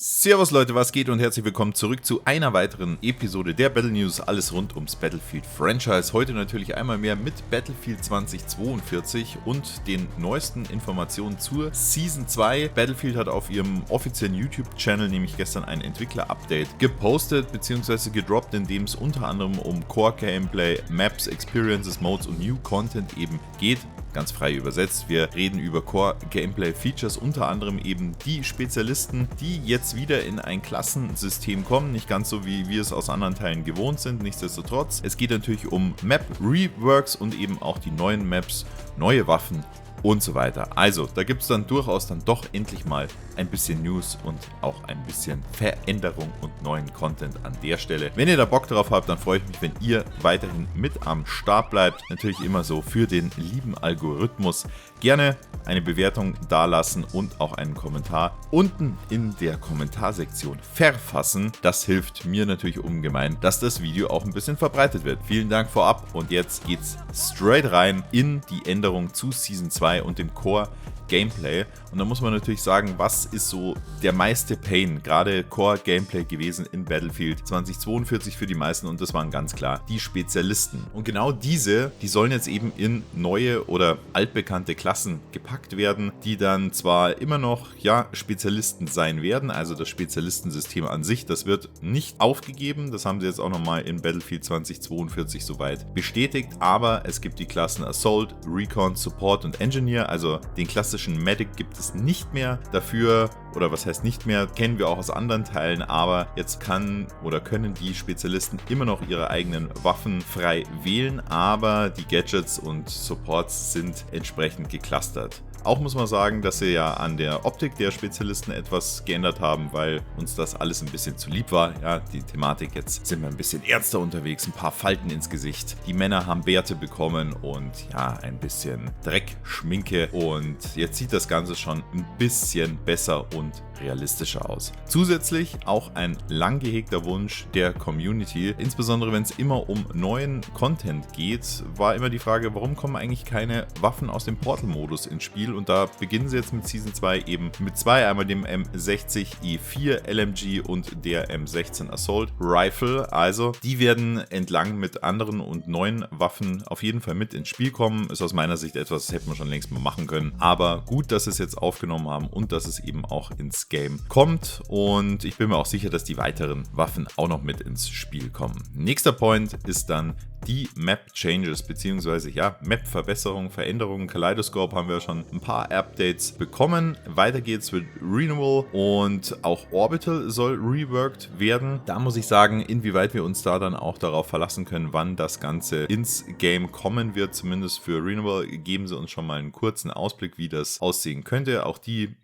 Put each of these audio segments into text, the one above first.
Servus Leute, was geht und herzlich willkommen zurück zu einer weiteren Episode der Battle News, alles rund ums Battlefield Franchise. Heute natürlich einmal mehr mit Battlefield 2042 und den neuesten Informationen zur Season 2. Battlefield hat auf ihrem offiziellen YouTube-Channel nämlich gestern ein Entwickler-Update gepostet bzw. gedroppt, in dem es unter anderem um Core-Gameplay, Maps, Experiences, Modes und New Content eben geht. Ganz frei übersetzt, wir reden über Core-Gameplay-Features, unter anderem eben die Spezialisten, die jetzt wieder in ein Klassensystem kommen, nicht ganz so wie wir es aus anderen Teilen gewohnt sind, nichtsdestotrotz. Es geht natürlich um Map-Reworks und eben auch die neuen Maps, neue Waffen und so weiter. Also, da gibt es dann durchaus dann doch endlich mal ein bisschen News und auch ein bisschen Veränderung und neuen Content an der Stelle. Wenn ihr da Bock drauf habt, dann freue ich mich, wenn ihr weiterhin mit am Start bleibt. Natürlich immer so für den lieben Algorithmus. Gerne eine Bewertung dalassen und auch einen Kommentar unten in der Kommentarsektion verfassen. Das hilft mir natürlich ungemein, dass das Video auch ein bisschen verbreitet wird. Vielen Dank vorab und jetzt geht's straight rein in die Änderung zu Season 2 und dem Core Gameplay. Und da muss man natürlich sagen, was ist so der meiste Pain, gerade Core Gameplay gewesen in Battlefield 2042 für die meisten, und das waren ganz klar die Spezialisten. Und genau diese, die sollen jetzt eben in neue oder altbekannte Klassen gepackt werden, die dann zwar immer noch, Spezialisten sein werden, also das Spezialistensystem an sich, das wird nicht aufgegeben, das haben sie jetzt auch nochmal in Battlefield 2042 soweit bestätigt, aber es gibt die Klassen Assault, Recon, Support und Engineer, also den klassischen Medic gibt es nicht mehr. Dafür, oder was heißt nicht mehr, kennen wir auch aus anderen Teilen, aber jetzt können die Spezialisten immer noch ihre eigenen Waffen frei wählen, aber die Gadgets und Supports sind entsprechend geclustert. Auch muss man sagen, dass sie ja an der Optik der Spezialisten etwas geändert haben, weil uns das alles ein bisschen zu lieb war. Ja, die Thematik, jetzt sind wir ein bisschen ernster unterwegs, ein paar Falten ins Gesicht. Die Männer haben Bärte bekommen und ein bisschen Dreckschminke, und jetzt sieht das Ganze schon ein bisschen besser und realistischer aus. Zusätzlich auch ein lang gehegter Wunsch der Community, insbesondere wenn es immer um neuen Content geht, war immer die Frage, warum kommen eigentlich keine Waffen aus dem Portal-Modus ins Spiel, und da beginnen sie jetzt mit Season 2 eben mit zwei, einmal dem M60E4 LMG und der M16 Assault Rifle, also die werden entlang mit anderen und neuen Waffen auf jeden Fall mit ins Spiel kommen, ist aus meiner Sicht etwas, das hätten wir schon längst mal machen können, aber gut, dass sie es jetzt aufgenommen haben und dass es eben auch ins Game kommt, und ich bin mir auch sicher, dass die weiteren Waffen auch noch mit ins Spiel kommen. Nächster Point ist dann die Map Changes bzw. Map Verbesserungen, Veränderungen. Kaleidoscope haben wir schon ein paar Updates bekommen. Weiter geht's mit Renewal, und auch Orbital soll reworked werden. Da muss ich sagen, inwieweit wir uns da dann auch darauf verlassen können, wann das Ganze ins Game kommen wird. Zumindest für Renewal geben sie uns schon mal einen kurzen Ausblick, wie das aussehen könnte. Auch die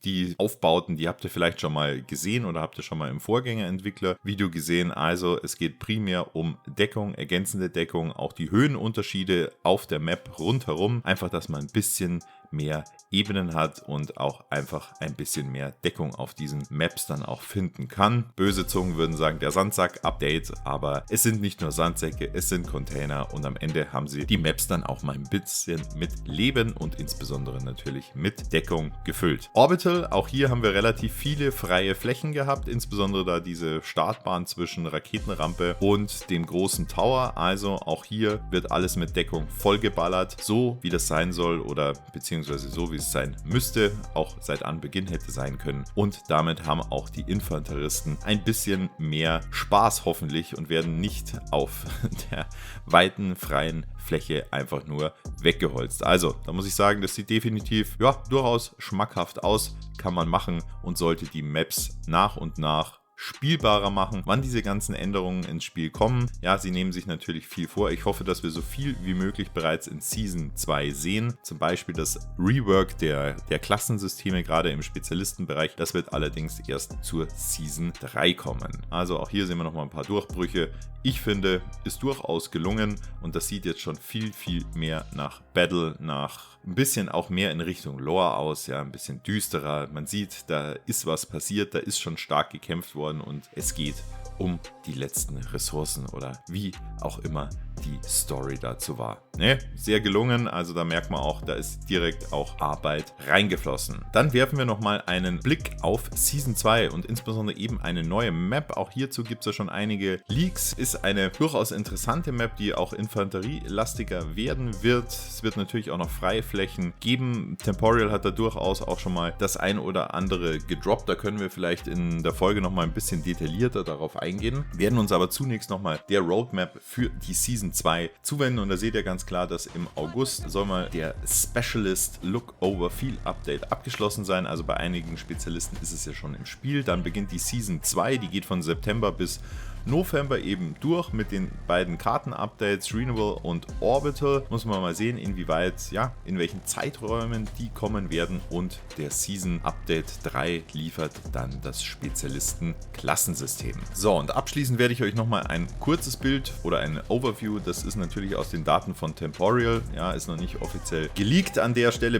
die Aufbauten, die habt ihr vielleicht schon mal gesehen oder habt ihr schon mal im Vorgängerentwickler-Video gesehen. Also es geht primär um Deckung, ergänzende Deckung, auch die Höhenunterschiede auf der Map rundherum. Einfach, dass man ein bisschen mehr Ebenen hat und auch einfach ein bisschen mehr Deckung auf diesen Maps dann auch finden kann. Böse Zungen würden sagen, der Sandsack-Update, aber es sind nicht nur Sandsäcke, es sind Container, und am Ende haben sie die Maps dann auch mal ein bisschen mit Leben und insbesondere natürlich mit Deckung gefüllt. Orbital, auch hier haben wir relativ viele freie Flächen gehabt, insbesondere da diese Startbahn zwischen Raketenrampe und dem großen Tower, also auch hier wird alles mit Deckung vollgeballert, so wie das sein soll oder beziehungsweise so wie es sein müsste, auch seit Anbeginn hätte sein können, und damit haben auch die Infanteristen ein bisschen mehr Spaß hoffentlich und werden nicht auf der weiten freien Fläche einfach nur weggeholzt. Also, da muss ich sagen, das sieht definitiv durchaus schmackhaft aus, kann man machen und sollte die Maps nach und nach spielbarer machen. Wann diese ganzen Änderungen ins Spiel kommen, sie nehmen sich natürlich viel vor. Ich hoffe, dass wir so viel wie möglich bereits in Season 2 sehen. Zum Beispiel das Rework der Klassensysteme, gerade im Spezialistenbereich. Das wird allerdings erst zur Season 3 kommen. Also auch hier sehen wir nochmal ein paar Durchbrüche. Ich finde, ist durchaus gelungen, und das sieht jetzt schon viel, viel mehr nach Battle, nach ein bisschen auch mehr in Richtung Lore aus, ein bisschen düsterer. Man sieht, da ist was passiert, da ist schon stark gekämpft worden. worden und es geht um die letzten Ressourcen oder wie auch immer die Story dazu war. Ne, sehr gelungen, also da merkt man auch, da ist direkt auch Arbeit reingeflossen. Dann werfen wir nochmal einen Blick auf Season 2 und insbesondere eben eine neue Map. Auch hierzu gibt es ja schon einige Leaks. Ist eine durchaus interessante Map, die auch infanterielastiger werden wird. Es wird natürlich auch noch Freiflächen geben. Temporal hat da durchaus auch schon mal das ein oder andere gedroppt. Da können wir vielleicht in der Folge nochmal ein bisschen detaillierter darauf eingehen. Wir werden uns aber zunächst nochmal der Roadmap für die Season 2 zuwenden und da seht ihr ganz klar, dass im August soll mal der Specialist Look Over Feel Update abgeschlossen sein. Also bei einigen Spezialisten ist es ja schon im Spiel. Dann beginnt die Season 2, die geht von September bis November eben durch mit den beiden Karten-Updates, Renewal und Orbital. Muss man mal sehen, inwieweit, ja, in welchen Zeiträumen die kommen werden. Und der Season Update 3 liefert dann das Spezialisten-Klassensystem. So, und abschließend werde ich euch nochmal ein kurzes Bild oder ein Overview, das ist natürlich aus den Daten von Temporal, ja, ist noch nicht offiziell geleakt an der Stelle,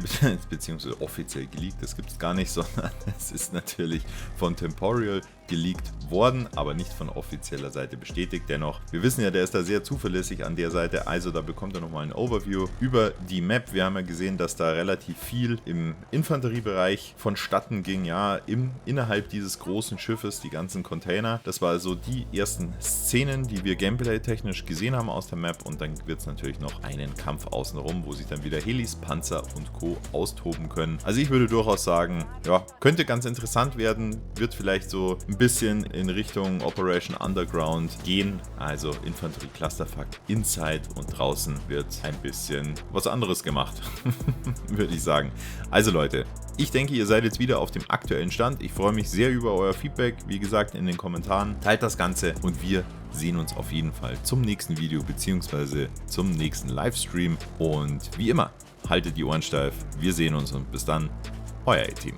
beziehungsweise offiziell geleakt, das gibt es gar nicht, sondern es ist natürlich von Temporal geleakt worden, aber nicht von offizieller Seite bestätigt. Dennoch, wir wissen ja, der ist da sehr zuverlässig an der Seite, also da bekommt er nochmal ein Overview über die Map. Wir haben ja gesehen, dass da relativ viel im Infanteriebereich vonstatten ging, ja, innerhalb dieses großen Schiffes, die ganzen Container. Das war also die ersten Szenen, die wir gameplay-technisch gesehen haben aus der Map und dann wird es natürlich noch einen Kampf außenrum, wo sich dann wieder Helis, Panzer und Co. austoben können. Also ich würde durchaus sagen, ja, könnte ganz interessant werden, wird vielleicht so ein bisschen in Richtung Operation Underground gehen, also Infanterie Clusterfuck Inside und draußen wird ein bisschen was anderes gemacht, würde ich sagen. Also Leute, ich denke, ihr seid jetzt wieder auf dem aktuellen Stand. Ich freue mich sehr über euer Feedback, wie gesagt, in den Kommentaren. Teilt das Ganze und wir sehen uns auf jeden Fall zum nächsten Video bzw. zum nächsten Livestream und wie immer, haltet die Ohren steif. Wir sehen uns und bis dann, euer A-Team.